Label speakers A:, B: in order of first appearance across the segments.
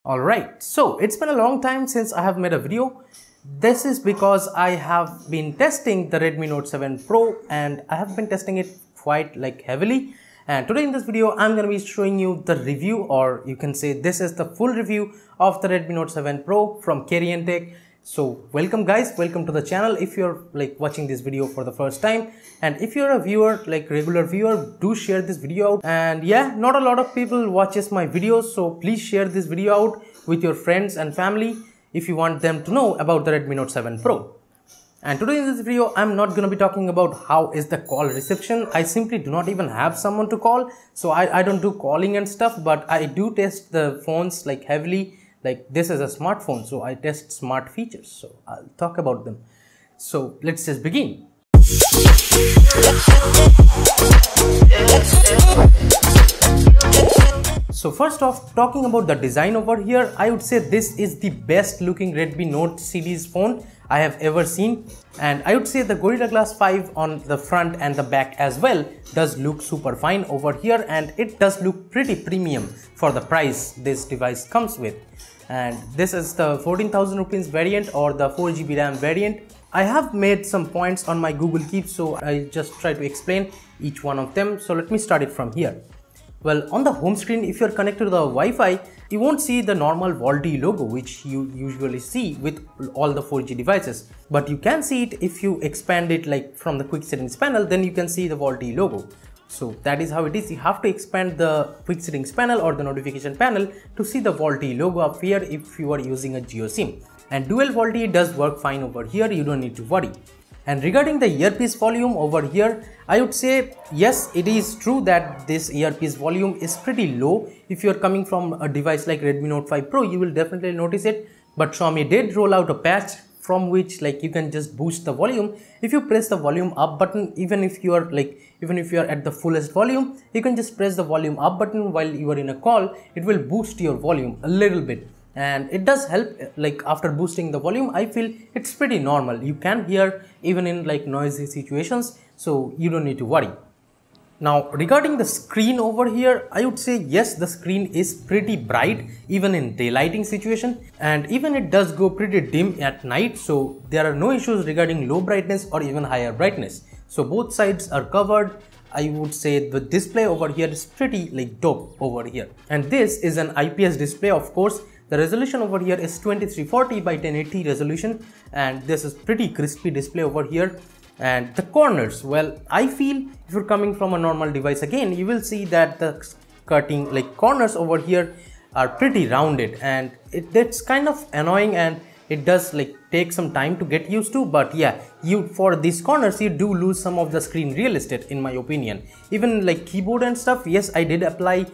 A: Alright, so it's been a long time since I have made a video. This is because I have been testing the Redmi Note 7 Pro and I have been testing it quite heavily. And today in this video, I'm going to be showing you the review, or you can say this is the full review of the Redmi Note 7 Pro from Korean Tech. So welcome guys, welcome to the channel if you're watching this video for the first time, and if you're a viewer, regular viewer, do share this video out. And yeah, not a lot of people watches my videos, so please share this video out with your friends and family if you want them to know about the Redmi Note 7 Pro. And today in this video, I'm not going to be talking about how is the call reception. I simply do not even have someone to call, so I don't do calling and stuff, but I do test the phones heavily. This is a smartphone, so I test smart features, so I'll talk about them. So let's just begin. So first off, talking about the design over here, I would say this is the best looking Redmi Note series phone I have ever seen, and I would say the Gorilla Glass 5 on the front and the back as well does look super fine over here, and it does look pretty premium for the price this device comes with. And this is the 14,000 rupees variant or the 4GB RAM variant. I have made some points on my Google Keep, so I just try to explain each one of them. So let me start it from here. Well, on the home screen, if you're connected to the Wi-Fi, you won't see the normal VoLTE logo which you usually see with all the 4G devices, but you can see it if you expand it from the quick settings panel. Then you can see the VoLTE logo. So that is how it is. You have to expand the quick settings panel or the notification panel to see the VoLTE logo up here if you are using a Jio SIM. And dual VoLTE does work fine over here, you don't need to worry. And regarding the earpiece volume over here, I would say yes, it is true that this earpiece volume is pretty low. If you are coming from a device like Redmi Note 5 Pro, you will definitely notice it. But Xiaomi did roll out a patch from which you can just boost the volume. If you press the volume up button, even if you are at the fullest volume, you can just press the volume up button while you are in a call. It will boost your volume a little bit, and it does help. After boosting the volume, I feel it's pretty normal. You can hear even in noisy situations, so you don't need to worry. Now regarding the screen over here, I would say yes, the screen is pretty bright even in daylighting situation, and even it does go pretty dim at night, so there are no issues regarding low brightness or even higher brightness. So both sides are covered. I would say the display over here is pretty dope over here, and this is an IPS display. Of course, the resolution over here is 2340 by 1080 resolution, and this is pretty crispy display over here. And the corners, well, I feel if you're coming from a normal device, again you will see that the cutting corners over here are pretty rounded, and it's kind of annoying, and it does take some time to get used to. But yeah, for these corners you do lose some of the screen real estate in my opinion. Even keyboard and stuff, yes, I did apply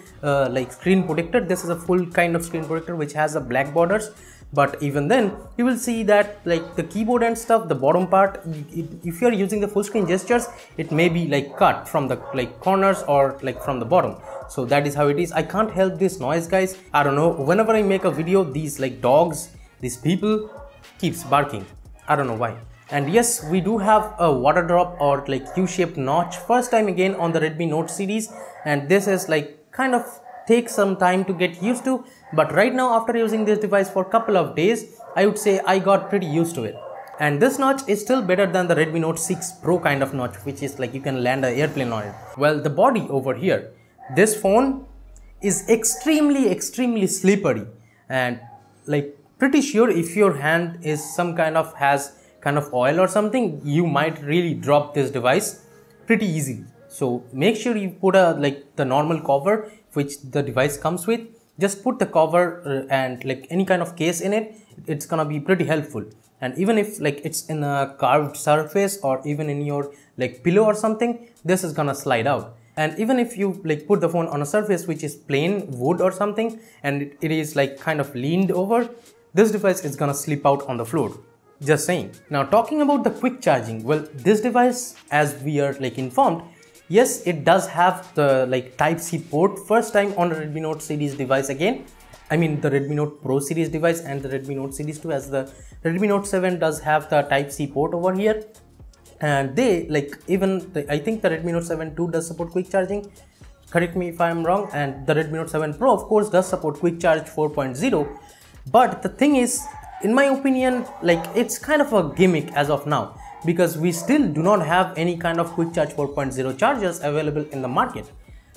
A: screen protector. This is a full kind of screen protector which has a black borders, but even then you will see that the keyboard and stuff, the bottom part, if you are using the full screen gestures, it may be cut from the corners or from the bottom. So that is how it is. I can't help this noise, guys. I don't know, whenever I make a video, these dogs, these people keeps barking. I don't know why. And yes, we do have a water drop or U-shaped notch first time again on the Redmi Note series, and this is kind of takes some time to get used to, but right now after using this device for a couple of days, I would say I got pretty used to it. And this notch is still better than the Redmi Note 6 Pro kind of notch, which is you can land an airplane on it. Well, the body over here, this phone is extremely slippery, and pretty sure if your hand is has oil or something, you might really drop this device pretty easy. So make sure you put the normal cover which the device comes with. Just put the cover and any kind of case in it. It's gonna be pretty helpful. And even if it's in a carved surface or even in your pillow or something, this is gonna slide out. And even if you put the phone on a surface which is plain wood or something, and it is kind of leaned over, this device is gonna slip out on the floor. Just saying. Now talking about the quick charging, well, this device, as we are informed, yes, it does have the Type-C port first time on the Redmi Note series device again. I mean the Redmi Note Pro series device and the Redmi Note series 2, as the Redmi Note 7 does have the Type-C port over here. And they I think the Redmi Note 7 2 does support quick charging. correct me if I am wrong, and the Redmi Note 7 Pro of course does support Quick Charge 4.0, but the thing is, in my opinion, like it's kind of a gimmick as of now, because we still do not have any kind of Quick Charge 4.0 chargers available in the market.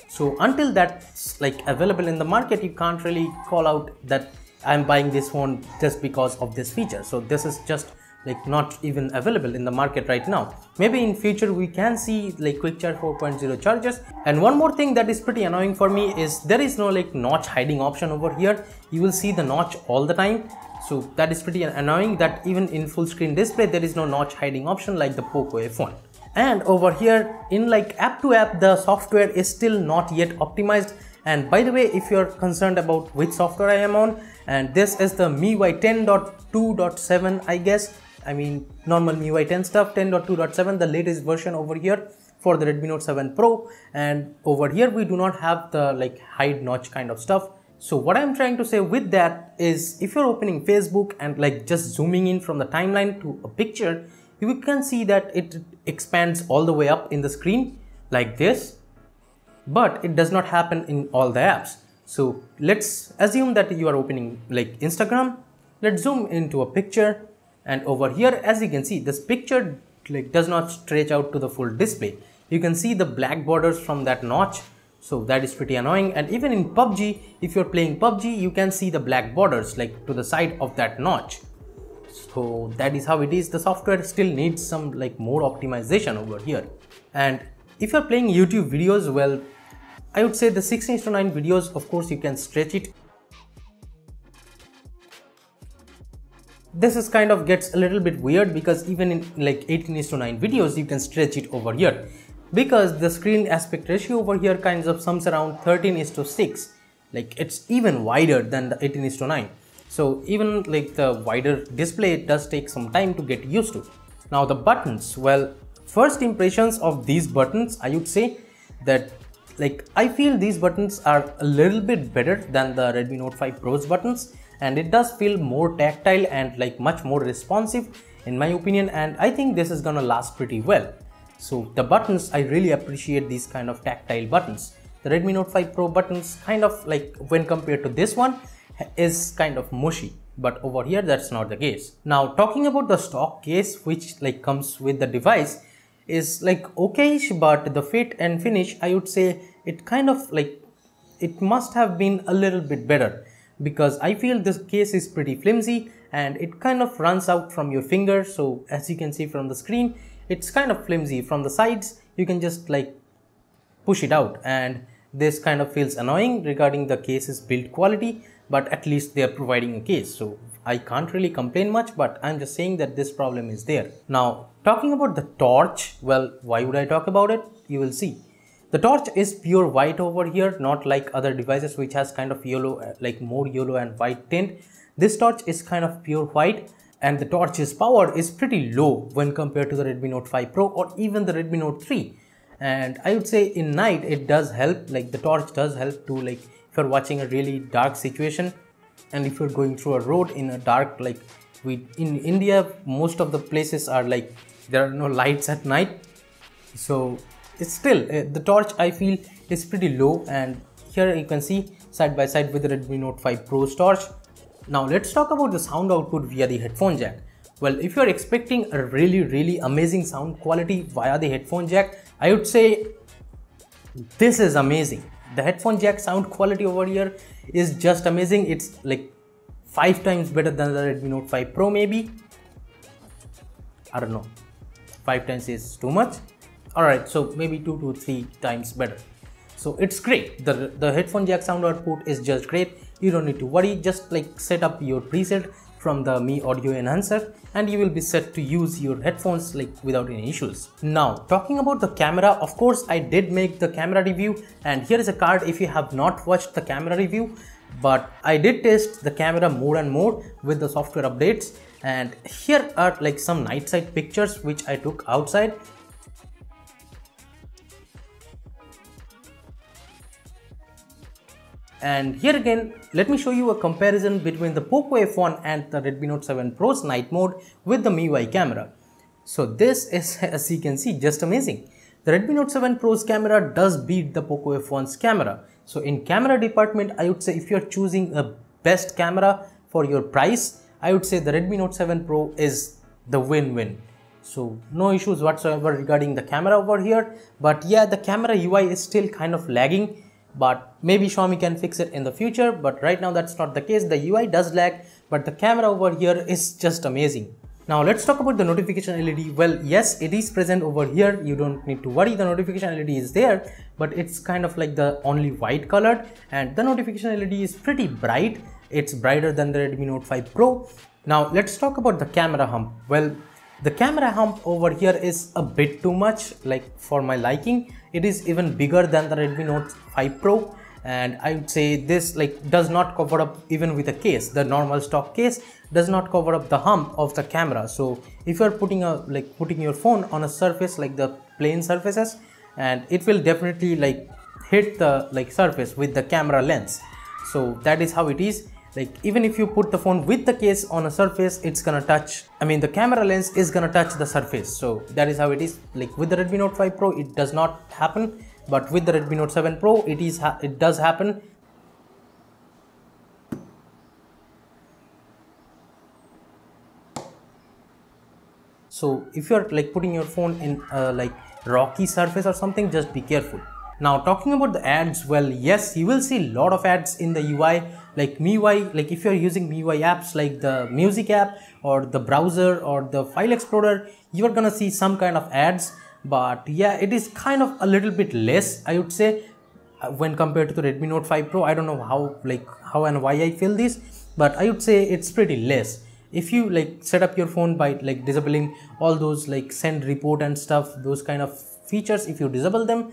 A: So until that's like available in the market, you can't really call out that I'm buying this phone just because of this feature. So this is just like not even available in the market right now. Maybe in future we can see like Quick Charge 4.0 chargers. And one more thing that is pretty annoying for me is there is no like notch hiding option over here. You will see the notch all the time. So that is pretty annoying that even in full screen display there is no notch hiding option like the Poco F1. And over here in like app to app, the software is still not yet optimized. And by the way, if you're concerned about which software I am on, and this is the MIUI 10.2.7, I guess. I mean normal MIUI 10 stuff, 10.2.7, the latest version over here for the Redmi Note 7 Pro. And over here we do not have the like hide notch kind of stuff. So what I'm trying to say with that is, if you're opening Facebook and like just zooming in from the timeline to a picture, you can see that it expands all the way up in the screen like this, but it does not happen in all the apps. So let's assume that you are opening like Instagram. Let's zoom into a picture, and over here, as you can see, this picture like does not stretch out to the full display. You can see the black borders from that notch. So that is pretty annoying. And even in PUBG, if you're playing PUBG, you can see the black borders like to the side of that notch. So that is how it is. The software still needs some like more optimization over here. And if you're playing YouTube videos, well, I would say the 16:9 videos, of course you can stretch it. This is kind of gets a little bit weird because even in like 18:9 videos you can stretch it over here, because the screen aspect ratio over here kind of sums around 13:6. Like it's even wider than the 18:9. So even like the wider display, it does take some time to get used to. Now the buttons, well, first impressions of these buttons, I would say that like I feel these buttons are a little bit better than the Redmi Note 5 Pro's buttons, and it does feel more tactile and like much more responsive in my opinion, and I think this is gonna last pretty well. So the buttons, I really appreciate these kind of tactile buttons. The Redmi Note 5 Pro buttons kind of like when compared to this one is kind of mushy, but over here that's not the case. Now talking about the stock case which like comes with the device is like okayish, but the fit and finish, I would say it kind of like it must have been a little bit better, because I feel this case is pretty flimsy and it kind of runs out from your finger. So as you can see from the screen, it's kind of flimsy from the sides. You can just like push it out, and this kind of feels annoying regarding the case's build quality, but at least they are providing a case, so I can't really complain much, but I'm just saying that this problem is there. Now talking about the torch, well, why would I talk about it? You will see. The torch is pure white over here, not like other devices which has kind of yellow, like more yellow and white tint. This torch is kind of pure white, and the torch's power is pretty low when compared to the Redmi Note 5 Pro or even the Redmi Note 3. And I would say in night it does help, like the torch does help to like if you're watching a really dark situation, and if you're going through a road in a dark, like in India most of the places are like there are no lights at night, so it's still the torch I feel is pretty low. And here you can see side by side with the Redmi Note 5 Pro's torch. Now let's talk about the sound output via the headphone jack. Well, if you're expecting a really amazing sound quality via the headphone jack, I would say this is amazing. The headphone jack sound quality over here is just amazing. It's like 5 times better than the Redmi Note 5 Pro maybe. I don't know, 5 times is too much. Alright, so maybe 2 to 3 times better. So it's great. The headphone jack sound output is just great. You don't need to worry, just like set up your preset from the Mi Audio Enhancer and you will be set to use your headphones like without any issues. Now talking about the camera, of course I did make the camera review, and here is a card if you have not watched the camera review, but I did test the camera more and more with the software updates, and here are like some night side pictures which I took outside. And here again, let me show you a comparison between the Poco F1 and the Redmi Note 7 Pro's night mode with the MIUI camera. So this is, as you can see, just amazing. The the Redmi Note 7 Pro's camera does beat the Poco F1's camera. So in camera department, I would say if you're choosing a best camera for your price, I would say the Redmi Note 7 Pro is the win-win. So no issues whatsoever regarding the camera over here. But yeah, the camera UI is still kind of lagging, but maybe Xiaomi can fix it in the future. But right now that's not the case. The UI does lag, but the camera over here is just amazing. Now let's talk about the notification LED. Well, yes, it is present over here. You don't need to worry, the notification LED is there, but it's kind of like the only white colored, and the notification LED is pretty bright. It's brighter than the Redmi Note 5 Pro. Now let's talk about the camera hump. Well, the camera hump over here is a bit too much, like for my liking. It is even bigger than the Redmi Note 5 Pro, and I would say this like does not cover up even with a case. The normal stock case does not cover up the hump of the camera. So if you're putting your phone on a surface like the plain surfaces, and it will definitely like hit the surface with the camera lens. So that is how it is. Like even if you put the phone with the case on a surface, it's gonna touch, the camera lens is gonna touch the surface. So that is how it is. Like with the Redmi Note 5 Pro, it does not happen, but with the Redmi Note 7 Pro, it does happen. So if you're like putting your phone in like rocky surface or something, just be careful. Now talking about the ads, well, yes, you will see a lot of ads in the UI, like MIUI. Like if you're using MIUI apps like the music app or the browser or the file explorer, you are gonna see some kind of ads. But yeah, it is kind of a little bit less, I would say, when compared to the Redmi Note 5 Pro. I don't know how and why I feel this, but I would say it's pretty less. If you like set up your phone by like disabling all those like send report and stuff, those kind of features, if you disable them,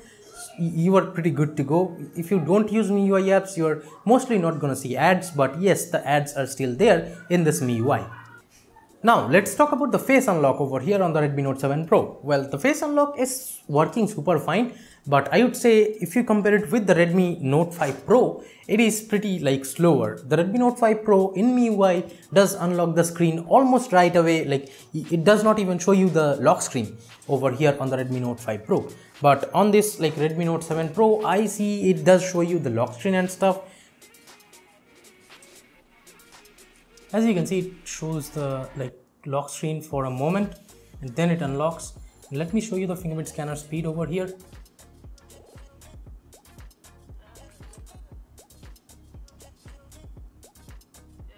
A: you are pretty good to go. If you don't use MIUI apps, you're mostly not gonna see ads, but yes, the ads are still there in this MIUI. Now let's talk about the face unlock over here on the Redmi Note 7 Pro. Well, the face unlock is working super fine, but I would say if you compare it with the Redmi Note 5 Pro, it is pretty like slower. The Redmi Note 5 Pro in MIUI does unlock the screen almost right away. Like it does not even show you the lock screen over here on the Redmi Note 5 Pro. But on this like Redmi Note 7 Pro, I see it does show you the lock screen and stuff. As you can see, it shows the like lock screen for a moment and then it unlocks. Let me show you the fingerprint scanner speed over here.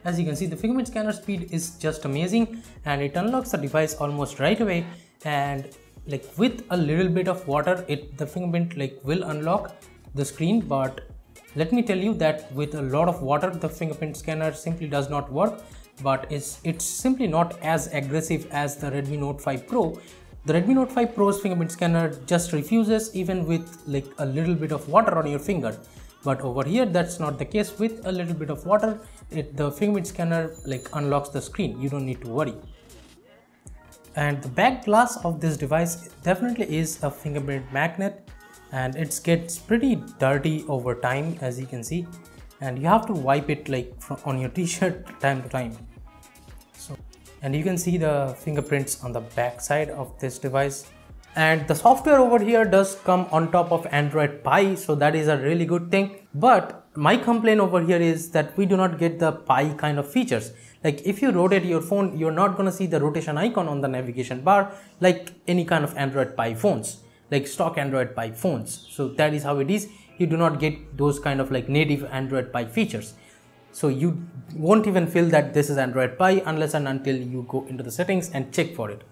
A: As you can see, the fingerprint scanner speed is just amazing, and it unlocks the device almost right away. And like with a little bit of water, the fingerprint like will unlock the screen. But let me tell you that with a lot of water, the fingerprint scanner simply does not work. But it's simply not as aggressive as the Redmi Note 5 Pro. The Redmi Note 5 Pro's fingerprint scanner just refuses even with like a little bit of water on your finger. But over here, that's not the case. With a little bit of water, the fingerprint scanner like unlocks the screen. You don't need to worry. And the back glass of this device definitely is a fingerprint magnet, and it gets pretty dirty over time, as you can see, and you have to wipe it like on your t-shirt time to time. So, and you can see the fingerprints on the back side of this device. And the software over here does come on top of Android Pie, so that is a really good thing. But my complaint over here is that we do not get the Pie kind of features. Like if you rotate your phone, you're not gonna see the rotation icon on the navigation bar like any kind of Android Pie phones, like stock Android Pie phones. So that is how it is. You do not get those kind of like native Android Pie features. So you won't even feel that this is Android Pie unless and until you go into the settings and check for it.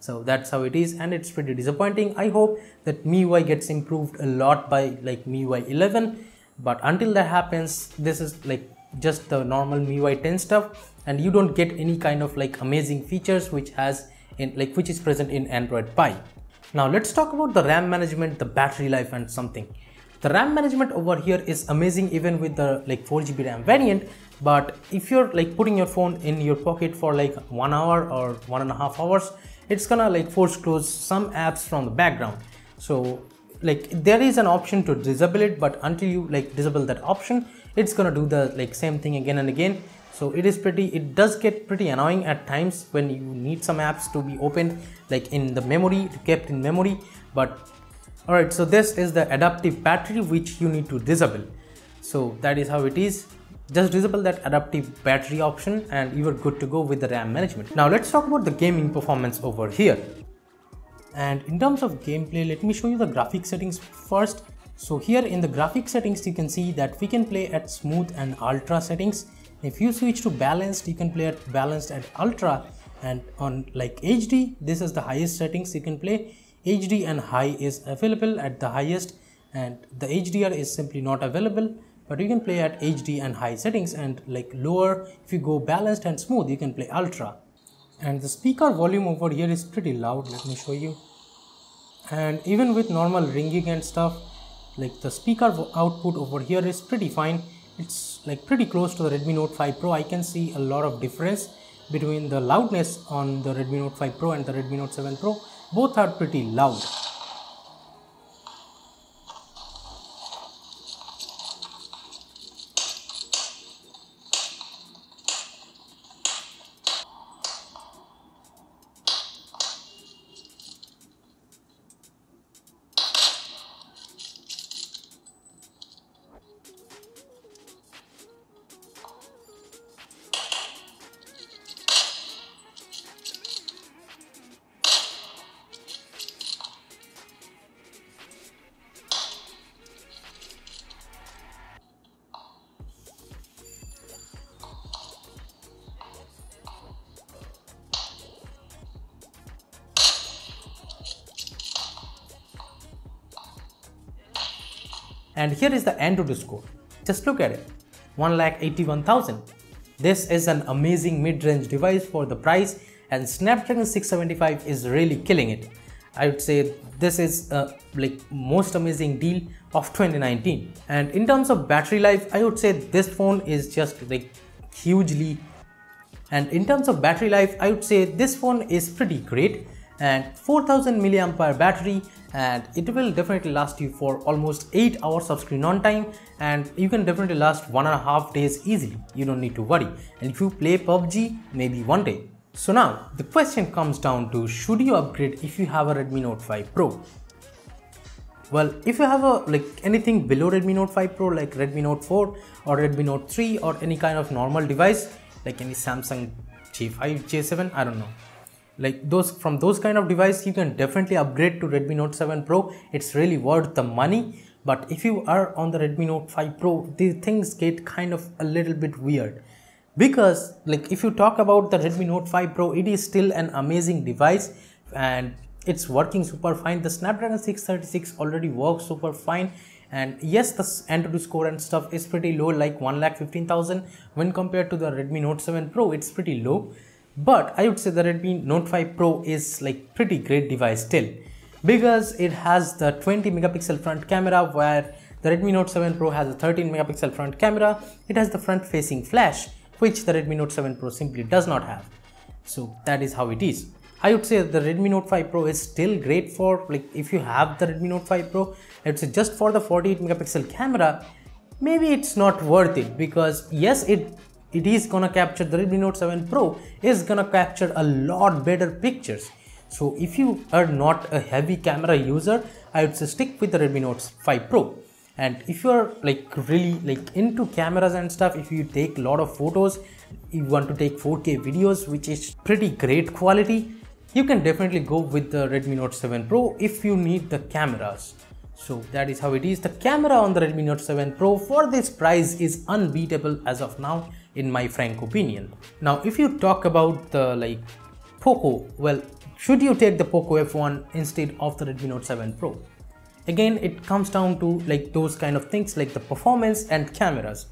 A: So that's how it is, and it's pretty disappointing. I hope that MIUI gets improved a lot by like MIUI 11, but until that happens, this is like just the normal MIUI 10 stuff, and you don't get any kind of like amazing features which is present in Android Pie. Now let's talk about the RAM management, the battery life and something. The RAM management over here is amazing even with the like 4GB RAM variant, but if you're like putting your phone in your pocket for like 1 hour or 1.5 hours, it's gonna like force close some apps from the background. So like there is an option to disable it, but until you like disable that option, it's gonna do the like same thing again and again. So it does get pretty annoying at times when you need some apps to be opened like in the memory, kept in memory. But Alright, so this is the adaptive battery which you need to disable. So that is how it is. Just disable that adaptive battery option and you are good to go with the RAM management. Now let's talk about the gaming performance over here. And in terms of gameplay, let me show you the graphics settings first. So here in the graphics settings, you can see that we can play at smooth and ultra settings. If you switch to balanced, you can play at balanced and ultra, and on like HD, this is the highest settings you can play. HD and high is available at the highest, and the HDR is simply not available, but you can play at HD and high settings, and like lower, if you go balanced and smooth, you can play ultra. And the speaker volume over here is pretty loud. Let me show you. And even with normal ringing and stuff, like the speaker output over here is pretty fine. It's like pretty close to the Redmi Note 5 Pro. I can see a lot of difference between the loudness on the Redmi Note 5 Pro and the Redmi Note 7 Pro. Both are pretty loud. And here is the Antutu score. Just look at it, 1,81,000. This is an amazing mid-range device for the price, and Snapdragon 675 is really killing it. I would say this is like most amazing deal of 2019. And in terms of battery life, I would say this phone is just like hugely. And in terms of battery life, I would say this phone is pretty great, and 4000 mAh battery, and it will definitely last you for almost 8 hours of screen on time, and you can definitely last 1.5 days easily. You don't need to worry. And if you play PUBG, maybe one day. So now the question comes down to, should you upgrade if you have a Redmi Note 5 Pro? Well, if you have a like anything below Redmi Note 5 Pro, like Redmi Note 4 or Redmi Note 3 or any kind of normal device like any Samsung J5, J7, I don't know, like those, from those kind of device, you can definitely upgrade to Redmi Note 7 Pro. It's really worth the money. But if you are on the Redmi Note 5 Pro, these things get kind of a little bit weird, because like if you talk about the Redmi Note 5 Pro, it is still an amazing device and it's working super fine. The Snapdragon 636 already works super fine, and yes, the Antutu score and stuff is pretty low, like 1,15,000. When compared to the Redmi Note 7 Pro, it's pretty low. But I would say the Redmi Note 5 Pro is like pretty great device still, because it has the 20 megapixel front camera, where the Redmi Note 7 Pro has a 13 megapixel front camera. It has the front facing flash, which the Redmi Note 7 Pro simply does not have. So that is how it is. I would say the Redmi Note 5 Pro is still great for, like, if you have the Redmi Note 5 Pro, I would say just for the 48 megapixel camera, maybe it's not worth it, because yes, it is gonna capture, the Redmi Note 7 Pro is gonna capture a lot better pictures. So if you are not a heavy camera user, I would say stick with the Redmi Note 5 Pro. And if you are like really like into cameras and stuff, if you take a lot of photos, you want to take 4K videos, which is pretty great quality, you can definitely go with the Redmi Note 7 Pro if you need the cameras. So that is how it is. The camera on the Redmi Note 7 Pro for this price is unbeatable as of now, in my frank opinion. Now if you talk about the like Poco, well, should you take the Poco F1 instead of the Redmi Note 7 Pro? Again, it comes down to like those kind of things like the performance and cameras.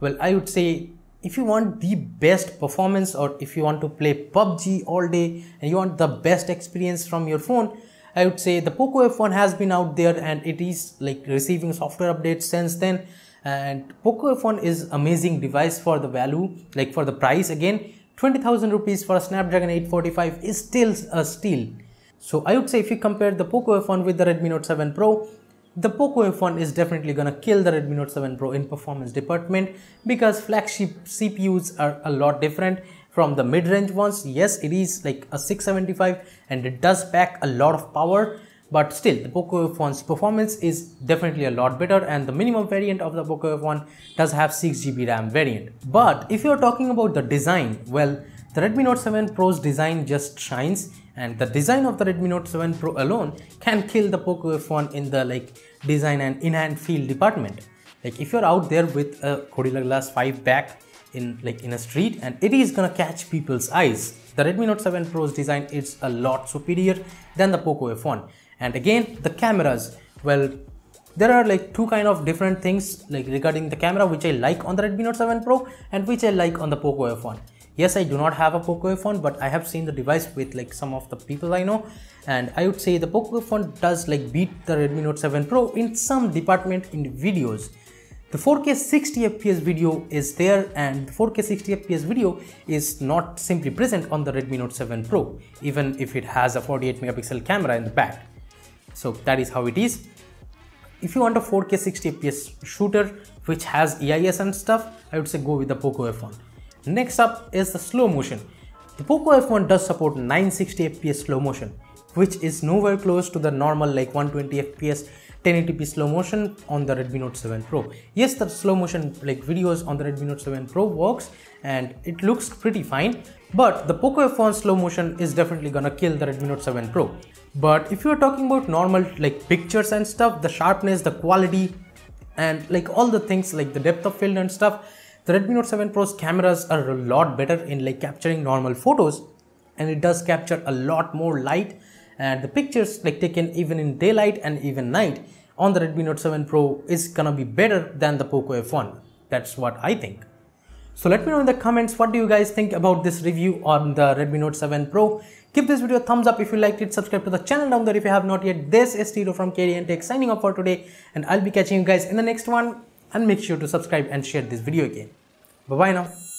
A: Well, I would say if you want the best performance, or if you want to play PUBG all day and you want the best experience from your phone, I would say the Poco F1 has been out there and it is like receiving software updates since then. And Poco F1 is amazing device for the value, like for the price. Again, 20,000 rupees for a Snapdragon 845 is still a steal. So I would say if you compare the Poco F1 with the Redmi Note 7 Pro, the Poco F1 is definitely gonna kill the Redmi Note 7 Pro in performance department, because flagship CPUs are a lot different from the mid-range ones. Yes, it is like a 675 and it does pack a lot of power, but still the Poco F1's performance is definitely a lot better, and the minimum variant of the Poco F1 does have 6GB RAM variant. But if you're talking about the design, well, the Redmi Note 7 Pro's design just shines, and the design of the Redmi Note 7 Pro alone can kill the Poco F1 in the design and in-hand feel department. If you're out there with a Gorilla Glass 5 back in a street, and it is gonna catch people's eyes. The Redmi Note 7 Pro's design is a lot superior than the Poco F1. And again, the cameras, well, there are two kind of different things regarding the camera which I like on the Redmi Note 7 Pro and which I like on the Poco F1. Yes, I do not have a Poco F1, but I have seen the device with some of the people I know, and I would say the Poco F1 does beat the Redmi Note 7 Pro in some department in videos. The 4K 60 FPS video is there, and 4K 60 FPS video is not simply present on the Redmi Note 7 Pro, even if it has a 48 megapixel camera in the back. So that is how it is. If you want a 4K 60 FPS shooter which has EIS and stuff, I would say go with the Poco F1. Next up is the slow motion. The Poco F1 does support 960 FPS slow motion, which is nowhere close to the normal 120 FPS 1080p slow motion on the Redmi Note 7 Pro. Yes, the slow motion videos on the Redmi Note 7 Pro works and it looks pretty fine, but the Poco F1 slow motion is definitely gonna kill the Redmi Note 7 Pro. But if you're talking about normal pictures and stuff, the sharpness, the quality, and all the things the depth of field and stuff, the Redmi Note 7 Pro's cameras are a lot better in capturing normal photos, and it does capture a lot more light, and the pictures taken even in daylight and even night on the Redmi Note 7 Pro is gonna be better than the Poco F1. That's what I think. So let me know in the comments, what do you guys think about this review on the Redmi Note 7 Pro. Give this video a thumbs up if you liked it, subscribe to the channel down there if you have not yet. This is Tito from KDN Tech signing off for today, and I'll be catching you guys in the next one, and make sure to subscribe and share this video again. Bye bye now.